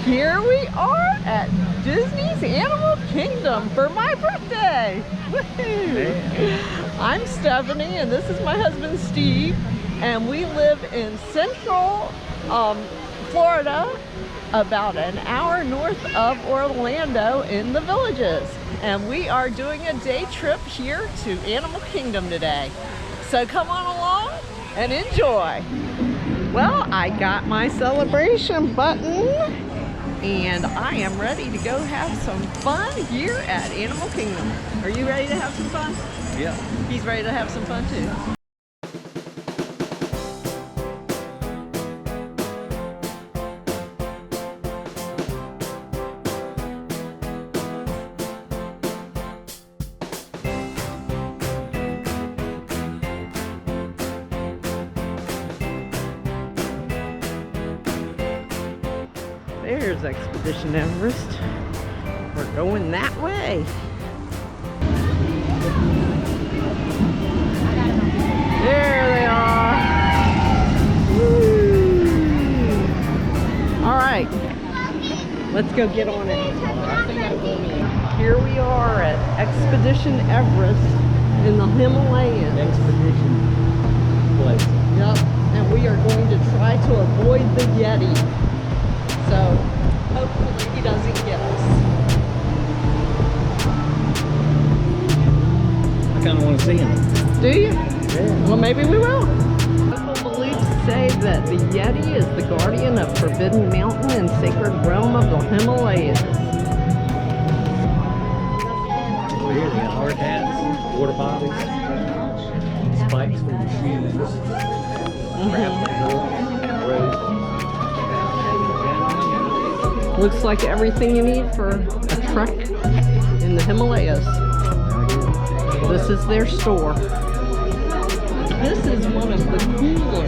Here we are at Disney's Animal Kingdom for my birthday. Woohoo! I'm Stephanie and this is my husband Steve, and we live in Central Florida, about an hour north of Orlando in the Villages. And we are doing a day trip here to Animal Kingdom today. So come on along and enjoy. Well, I got my celebration button and I am ready to go have some fun here at Animal Kingdom. Are you ready to have some fun? Yeah. He's ready to have some fun too. There's Expedition Everest. We're going that way. There they are. Woo. All right, let's go get on it. Here we are at Expedition Everest in the Himalayas. Expedition place. Yep, and we are going to try to avoid the Yeti. So, hopefully he doesn't get us. I kind of want to see him. Do you? Yeah. Well, maybe we will. Local beliefs say that the Yeti is the guardian of Forbidden Mountain and sacred realm of the Himalayas. Over here they got hard hats, water bottles, spikes for your shoes, rope. Looks like everything you need for a trek in the Himalayas. This is their store. This is one of the cooler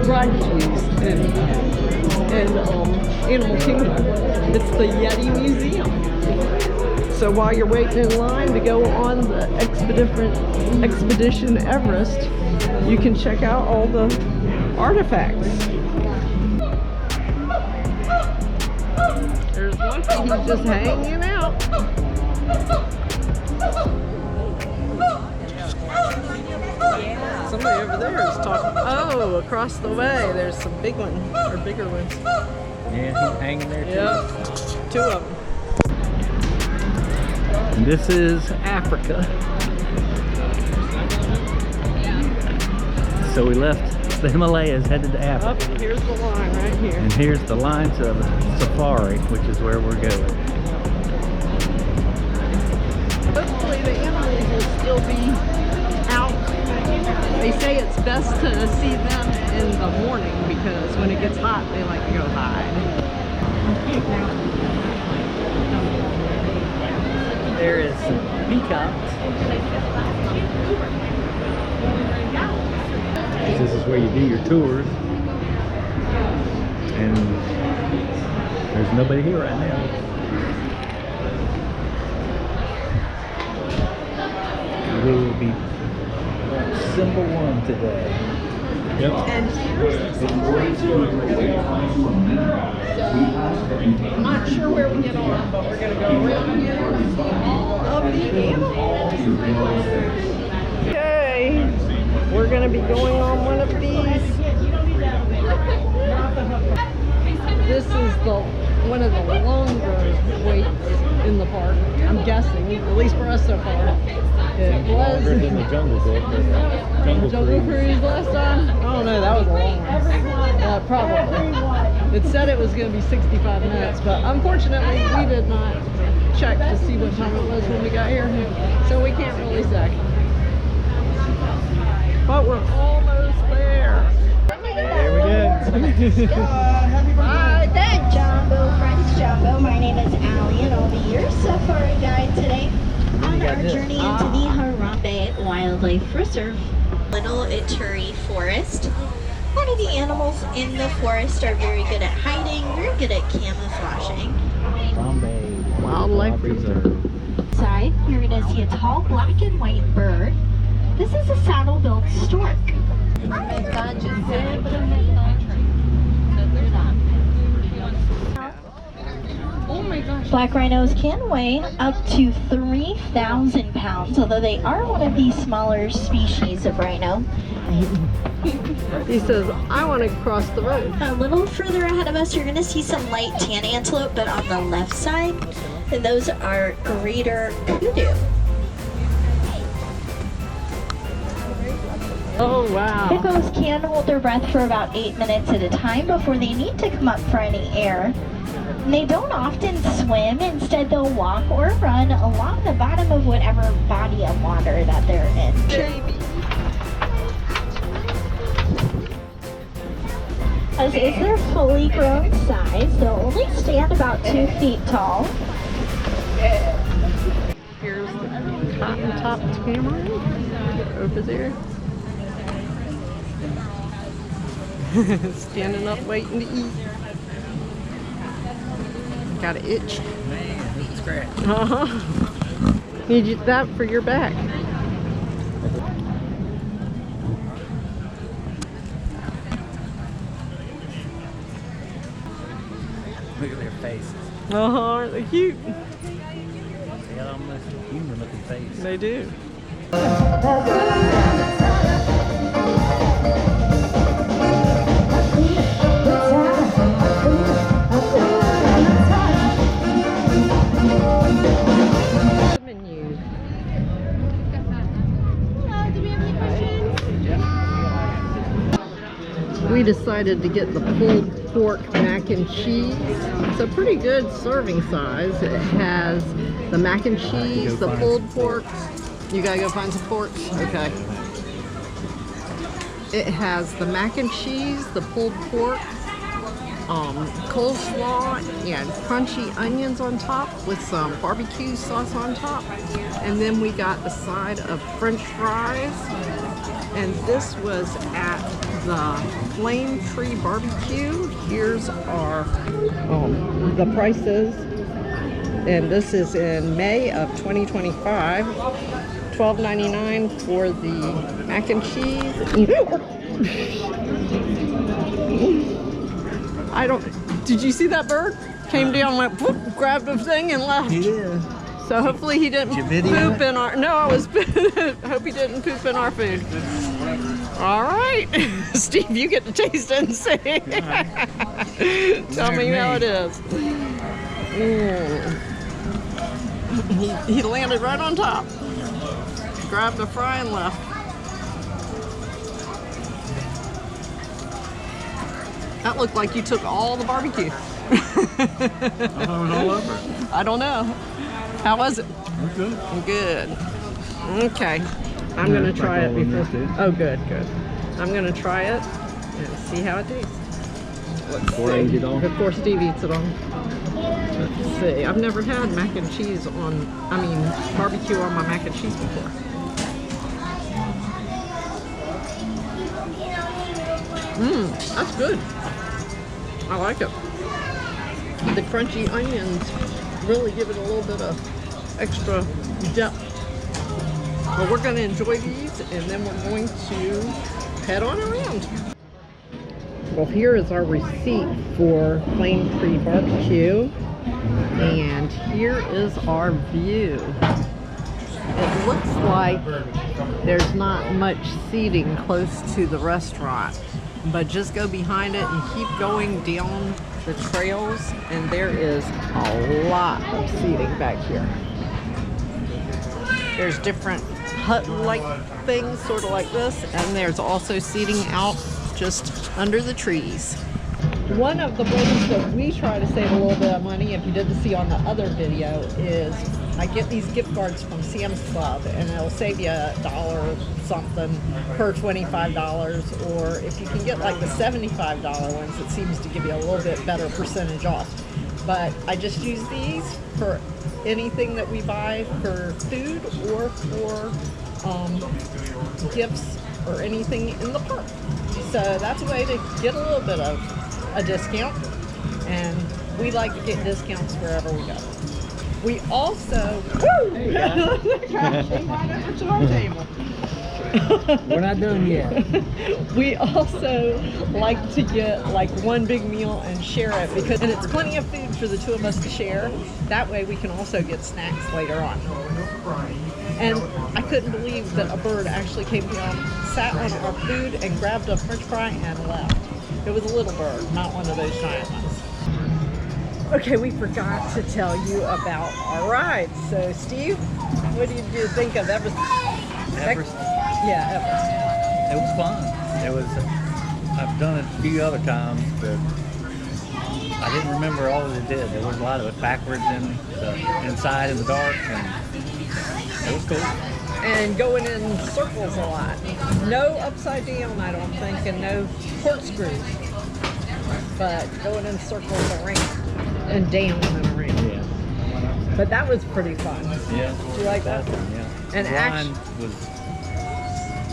rides in Animal Kingdom. It's the Yeti Museum. So while you're waiting in line to go on the Expedition Everest, you can check out all the artifacts. There's one thing, he's just hanging out. Somebody over there is talking. Oh, across the way, there's some big ones, or bigger ones. Yeah, he's hanging there too. Yep, two of them. And this is Africa. So we left the Himalayas, headed to Africa. Oh, here's the line right here. And here's the line to the safari, which is where we're going. Hopefully the animals will still be out. They say it's best to see them in the morning because when it gets hot, they like to go hide. There is peacocks. This is where you do your tours. And there's nobody here right now. We will be symbol 1 today. Yep. And here's the I'm not sure where we get on, but we're going to go around here and see all of the animals. Okay, we're going to be going on one of these. This is one of the longer waits in the park, I'm guessing, at least for us so far. It was Longer than the Jungle Book. Jungle Cruise last time? I don't know, that was a long one. Probably. It said it was going to be 65 minutes, but unfortunately we did not check to see what time it was when we got here, so we can't really say. But we're almost there. There we go. Bye, thanks. Jumbo, friends, Jumbo. My name is Allie, and I'll be your safari guide today on our journey into the Harambe Wildlife Reserve. Little Ituri Forest. One of the animals in the forest are very good at hiding, very good at camouflaging. Harambe Wildlife Reserve. Inside, you're going to see a tall black and white bird. This is a saddle-billed stork. Black rhinos can weigh up to 3,000 pounds, although they are one of the smaller species of rhino. He says, I want to cross the road. A little further ahead of us, you're going to see some light tan antelope, but on the left side, and those are greater kudu. Oh, wow. Hippos can hold their breath for about 8 minutes at a time before they need to come up for any air. And they don't often swim, instead they'll walk or run along the bottom of whatever body of water that they're in. Baby. As is their fully grown size, they'll only stand about 2 feet tall. Here's the cotton-topped tamarin over there. Standing up waiting to eat. Got an itch. Man, scratch. Need you that for your back. Look at their faces. Aren't they cute? They got almost a human looking face. They do. We decided to get the pulled pork mac and cheese. It's a pretty good serving size. It has the mac and cheese, the pulled pork. You gotta go find some forks? Okay. It has the mac and cheese, the pulled pork, coleslaw, and crunchy onions on top with some barbecue sauce on top. And then we got a side of French fries. And this was at the Flame Tree Barbecue. Here's our the prices. And this is in May of 2025. $12.99 for the mac and cheese. Did you see that bird? Came down, went whoop, grabbed the thing and left. He did. So hopefully he didn't poop in our, no, I was, hope he didn't poop in our food. All right, Steve, you get to taste it and see. Tell me how it is. He landed right on top. Grabbed a fry and left. That looked like you took all the barbecue. I thought it was all over. I don't know. How was it? It's good. Good. Okay. I'm going to try it before. Oh, good, good. I'm going to try it and see how it tastes. Before I eat it all? Before Steve eats it all. Let's see. I've never had mac and cheese on, barbecue on my mac and cheese before. That's good. I like it. The crunchy onions really give it a little bit of extra depth. Well, we're going to enjoy these and then we're going to head on around. Well, here is our receipt for Flame Tree Barbecue, and here is our view. It looks like there's not much seating close to the restaurant, but just go behind it and keep going down the trails and there is a lot of seating back here. There's different hut-like things, sort of like this, and there's also seating out just under the trees. One of the ways that we try to save a little bit of money, if you didn't see on the other video, is I get these gift cards from Sam's Club and it'll save you $1 something per $25, or if you can get like the $75 ones, it seems to give you a little bit better percentage off. But I just use these for anything that we buy for food or for gifts or anything in the park. So that's a way to get a little bit of a discount, and we like to get discounts wherever we go. We also, crashing right over to our table. We're not done yet. We also like to get like one big meal and share it because, and it's plenty of food for the two of us to share. That way we can also get snacks later on. And I couldn't believe that a bird actually came down, sat on our food and grabbed a French fry and left. It was a little bird, not one of those giant ones. Okay, we forgot to tell you about our rides. So Steve, what did you think of Everest? Everest? Yeah, Everest. It was fun. It was, I've done it a few other times, but I didn't remember all that it did. There was a lot of it backwards inside in the dark, and it was cool. And going in circles a lot. No upside down, I don't think, and no corkscrews. But going in circles around and down and around. Yeah. But that was pretty fun. Yeah. Did you like that? Yeah. And the line was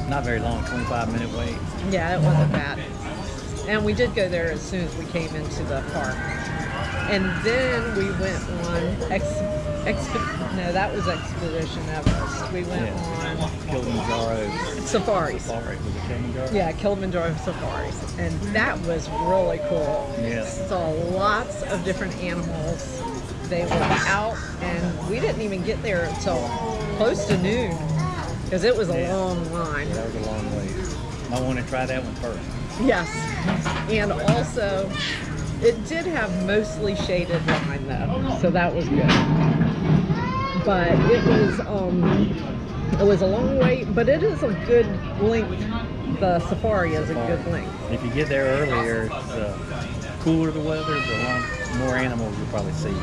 not very long, 25-minute wait. Yeah, it wasn't bad. And we did go there as soon as we came into the park. And then we went on that was Expedition Everest. We went on Kilimanjaro safaris. Safari. Was it Kilimanjaro? Yeah, Kilimanjaro safaris. And that was really cool. Yeah. Saw lots of different animals. They were out, and we didn't even get there until close to noon because it was a long line. Yeah, that was a long way. Might want to try that one first. Yes. And also, it did have mostly shaded line though, so that was good. But it was a long wait, but it is a good length. The safari is a good length. If you get there earlier, it's cooler the weather, the more animals you'll probably see.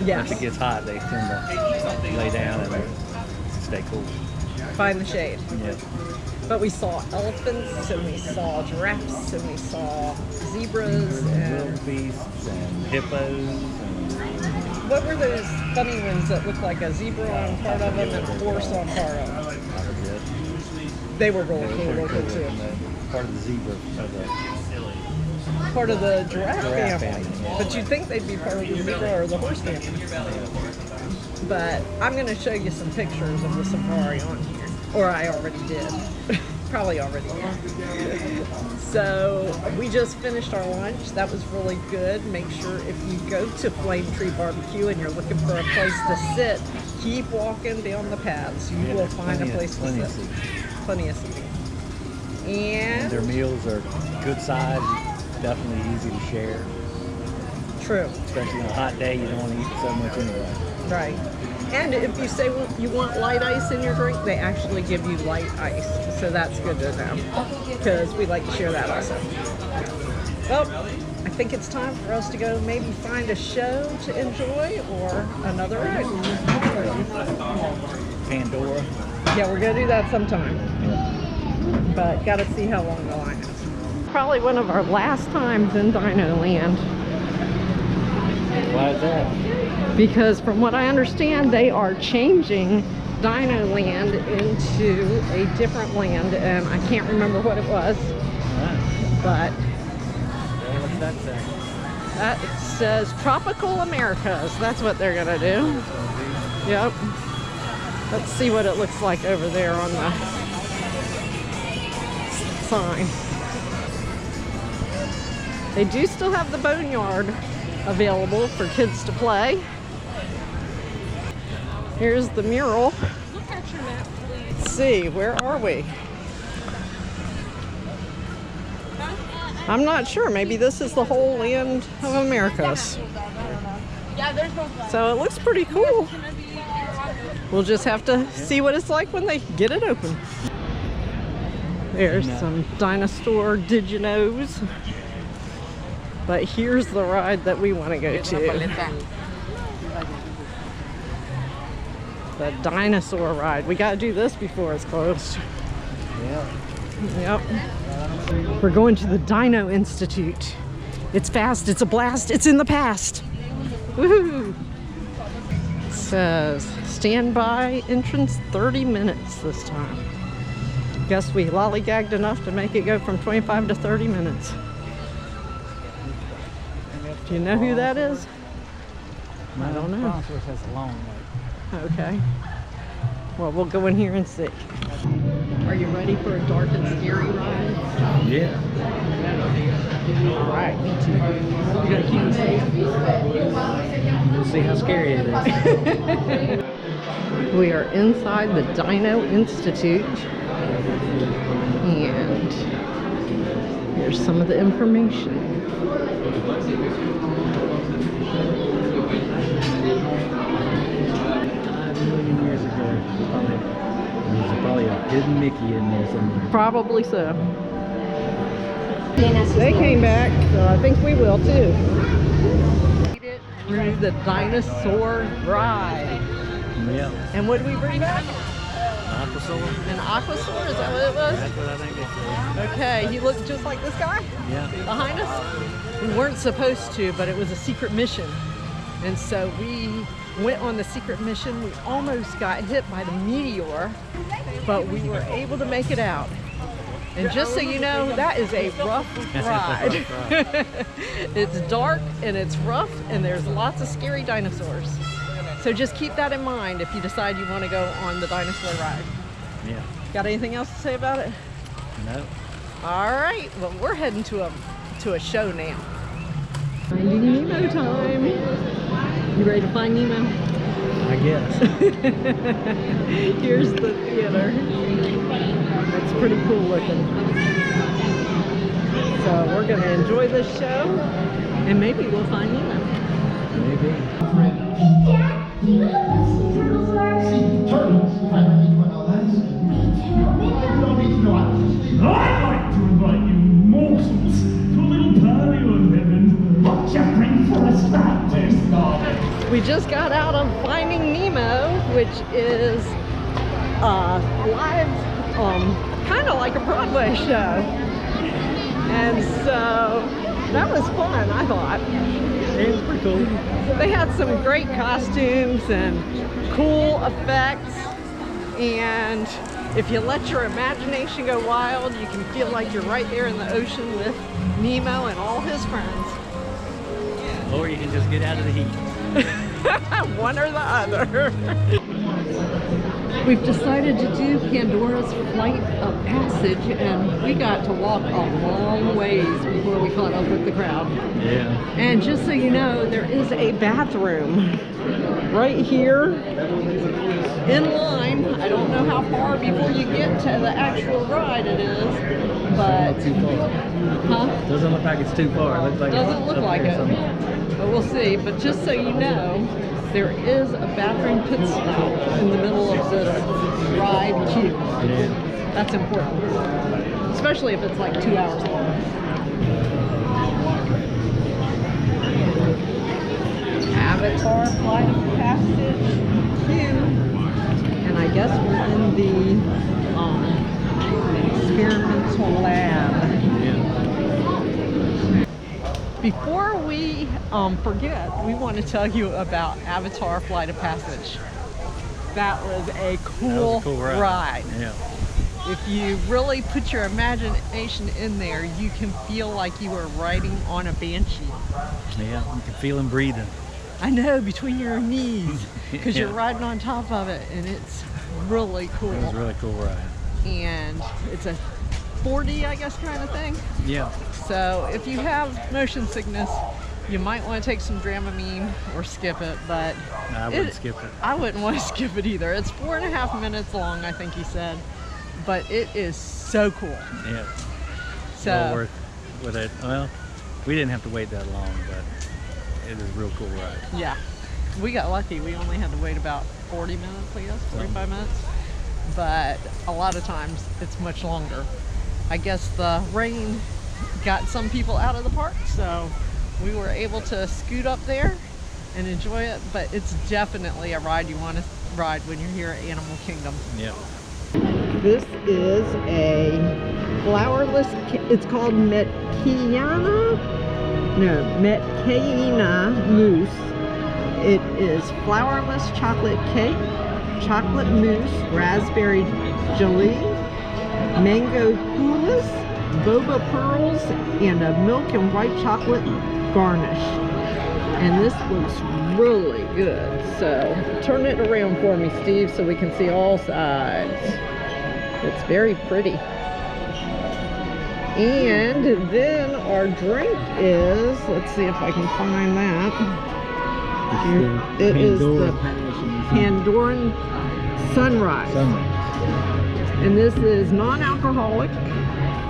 Yes. Once it gets hot, they tend to lay down and stay cool. Find the shade. Yeah. But we saw elephants, and we saw giraffes, and we saw zebras, and wildebeests and hippos. And what were those funny ones that looked like a zebra on part of them and a horse on part of them? I forget. They were really cool looking too. Part of the zebra, Part of the giraffe Giraffe family. family, yeah. But you'd think they'd be part of the zebra or the horse family. But I'm going to show you some pictures of the safari on here. Or I already did. Probably already did. So we just finished our lunch. That was really good. Make sure if you go to Flame Tree Barbecue and you're looking for a place to sit, keep walking down the paths. You will find a place to sit. Plenty of seating. And their meals are good size, definitely easy to share. True. Especially on a hot day, you don't want to eat so much anyway. Right. And if you say you want light ice in your drink, they actually give you light ice. So that's good to know, because we like to share that also. Well, I think it's time for us to go maybe find a show to enjoy or another ride. Pandora. Yeah, we're going to do that sometime. But got to see how long the line is. Probably one of our last times in Dino Land. Why is that? Because from what I understand, they are changing Dino Land into a different land, and I can't remember what it was. But What's that say? that says Tropical Americas. That's what they're gonna do. Yep. Let's see what it looks like over there on the sign. They do still have the boneyard available for kids to play. Here's the mural. Look at your map, please. Let's see, where are we? I'm not sure. Maybe this is the whole land of Americas. Yeah, there's no flag. So it looks pretty cool. We'll just have to see what it's like when they get it open. There's some dinosaur diginos. But here's the ride that we want to go to. The dinosaur ride. We got to do this before it's closed. Yep. We're going to the Dino Institute. It's fast, it's a blast, it's in the past. Woohoo! It says standby entrance 30 minutes this time. Guess we lollygagged enough to make it go from 25 to 30 minutes. Do you know who that is? I don't know. Bronzewoods has a long wait. Okay. Well, we'll go in here and see. Are you ready for a dark and scary ride? Yeah. All right, me too. You gotta keep me safe. We'll see how scary it is. We are inside the Dino Institute, and here's some of the information. 5 million years ago, there's probably a hidden Mickey in there somewhere. Probably so. They came back, so I think we will too. Through the dinosaur ride. Yeah. And what did we bring back? Aquasaur? An aquasaur? Is that what it was? That's what I think it is. Okay, he looked just like this guy Yeah. behind us. We weren't supposed to, but it was a secret mission. And so we went on the secret mission. We almost got hit by the meteor, but we were able to make it out. And just so you know, that is a rough ride. It's dark and it's rough and there's lots of scary dinosaurs. So just keep that in mind if you decide you want to go on the dinosaur ride. Yeah. Got anything else to say about it? No. All right, well, we're heading to a show now. Finding Nemo time. You ready to find Nemo? I guess. Here's the theater. It's pretty cool looking. So we're going to enjoy this show and maybe we'll find Nemo. Maybe. Turtles, if I let you know that. You don't need to know I'd like to invite you mortals to a little party on heaven. What you bring for us tonight, dear Starlet? We just got out of Finding Nemo, which is live, kind of like a Broadway show. And so that was fun, I thought. It was pretty cool. They had some great costumes and cool effects, and if you let your imagination go wild, you can feel like you're right there in the ocean with Nemo and all his friends. Or you can just get out of the heat. One or the other. We've decided to do Pandora's Flight of Passage, and we got to walk a long ways before we caught up with the crowd. Yeah. And just so you know, there is a bathroom right here in line. I don't know how far before you get to the actual ride it is, but Not too far. huh? Doesn't look like it's too far. It looks like Doesn't it's look up like there it, somewhere. but we'll see. But just so you know, there is a bathroom pit stop in the middle of this ride queue. Yeah. That's important, especially if it's like 2 hours long. Avatar Flight of Passage queue, and I guess we're in the experimental lab. Yeah. Before we forget, we want to tell you about Avatar Flight of Passage. That was a cool, ride. Yeah. If you really put your imagination in there, you can feel like you are riding on a banshee. Yeah. You can feel him breathing. I know, between your knees, because Yeah. you're riding on top of it, and it's really cool. It was a really cool ride. And it's a 4D, I guess, kind of thing. Yeah. So if you have motion sickness, you might want to take some Dramamine or skip it, but I wouldn't skip it. I wouldn't want to skip it either. It's 4.5 minutes long, I think he said, but it is so cool. Yeah. So Well worth with it. Well, we didn't have to wait that long, but it is a real cool ride. yeah, we got lucky. We only had to wait about 40 minutes, I guess, 45 minutes. But a lot of times it's much longer. I guess the rain got some people out of the park, so we were able to scoot up there and enjoy it, but it's definitely a ride you want to ride when you're here at Animal Kingdom. Yeah. This is a flowerless, it's called Metcaina mousse. It is flourless chocolate cake, chocolate mousse, raspberry jelly, mango coulis, boba pearls, and a milk and white chocolate garnish. And this looks really good. So turn it around for me, Steve, so we can see all sides. It's very pretty. And then our drink is, let's see if I can find that. It is the Pandoran Sunrise. And this is non-alcoholic.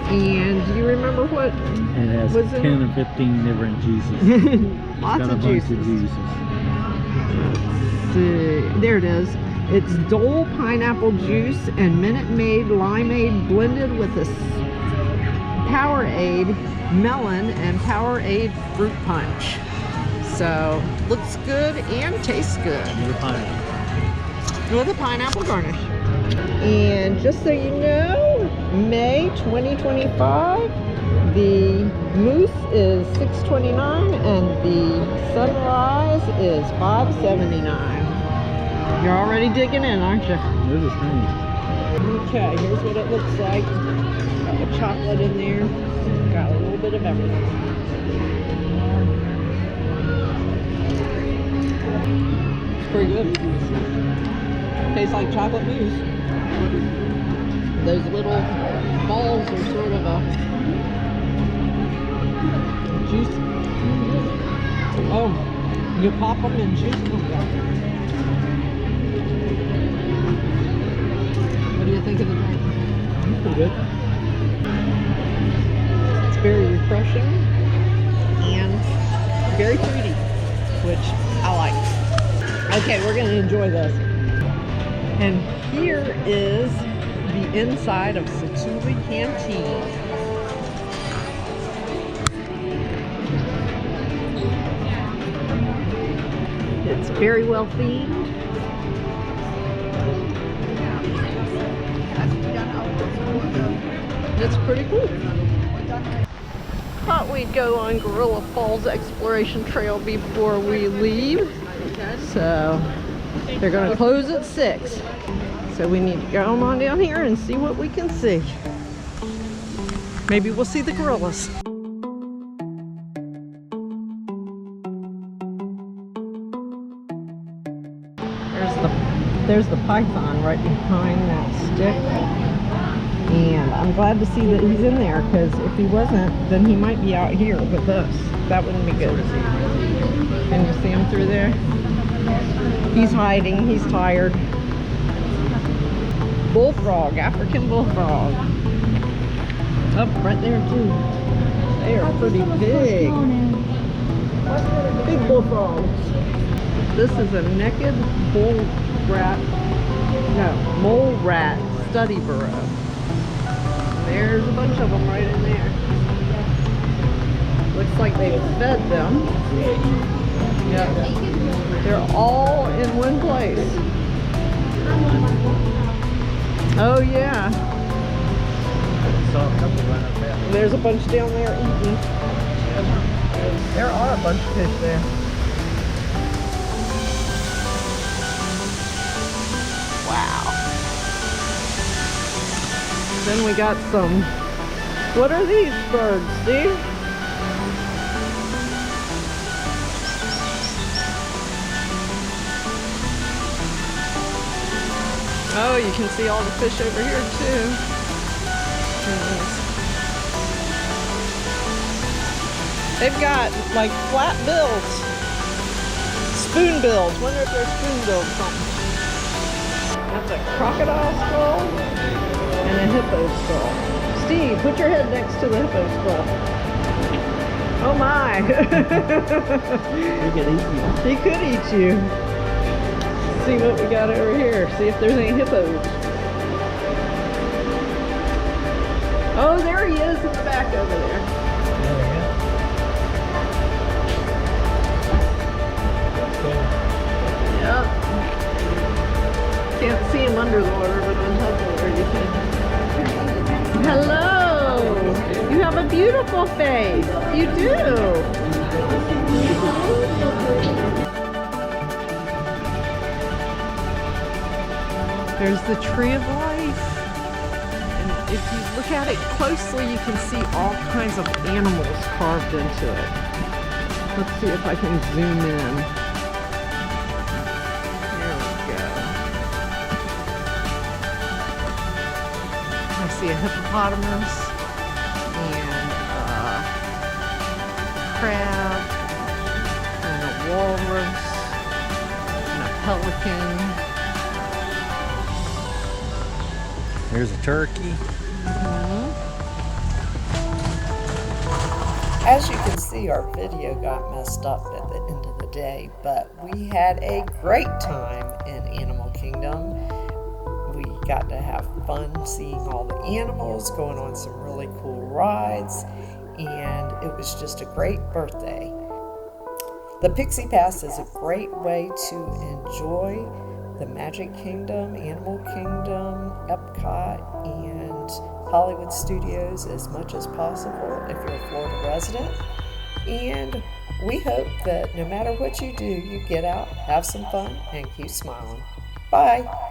And do you remember what It has was 10 in or 15 different juices. Lots Got a of bunch juices. of juices. Let's see. There it is. It's Dole pineapple juice and Minute Maid limeade blended with a Powerade melon and Powerade fruit punch. So looks good and tastes good. With a pineapple garnish. And just so you know, May 2025, the Moose is $6.29 and the Sunrise is $5.79. You're already digging in, aren't you? This is nice. Okay, here's what it looks like. Got the chocolate in there. Got a little bit of everything. It's pretty good. Tastes like chocolate mousse. Those little balls are sort of a juice. Oh, you pop them and juice comes out. What do you think of the drink? Pretty good. It's very refreshing and very fruity, which I like. Okay, we're going to enjoy this. And here is the inside of Satu'li Canteen. It's very well themed. It's pretty cool. Thought we'd go on Gorilla Falls Exploration Trail before we leave. So they're going to close at 6. So we need to go on down here and see what we can see. Maybe we'll see the gorillas. There's the python right behind that stick. And I'm glad to see that he's in there, because if he wasn't, then he might be out here with us. That wouldn't be good. Can you see him through there? He's hiding. He's tired. Bullfrog, African bullfrog. Up right there too. They are pretty big. Big bullfrogs. This is a naked mole rat study burrow. There's a bunch of them right in there. Looks like they've fed them. Yeah. They're all in one place. Oh yeah. There's a bunch down there eating. There are a bunch of fish there. Wow. Then we got some, what are these birds, Steve? Oh, you can see all the fish over here too. They've got like flat bills. Spoon bills. Wonder if they're spoon bills or something. That's a crocodile skull and a hippo skull. Steve, put your head next to the hippo skull. Oh my. He could eat you. He could eat you. Let's see what we got over here. See if there's any hippos. Oh, there he is in the back over there. Yep. Can't see him under the water, but on top of the water you can. Hello! You have a beautiful face. You do. There's the tree of life. And if you look at it closely, you can see all kinds of animals carved into it. Let's see if I can zoom in. There we go. I see a hippopotamus and a crab and a walrus and a pelican. There's a turkey. As you can see, our video got messed up at the end of the day, but we had a great time in Animal Kingdom. We got to have fun seeing all the animals, going on some really cool rides, and it was just a great birthday. The Pixie Pass is a great way to enjoy the Magic Kingdom, Animal Kingdom, Epcot, and Hollywood Studios as much as possible if you're a Florida resident. And we hope that no matter what you do, you get out, have some fun, and keep smiling. Bye!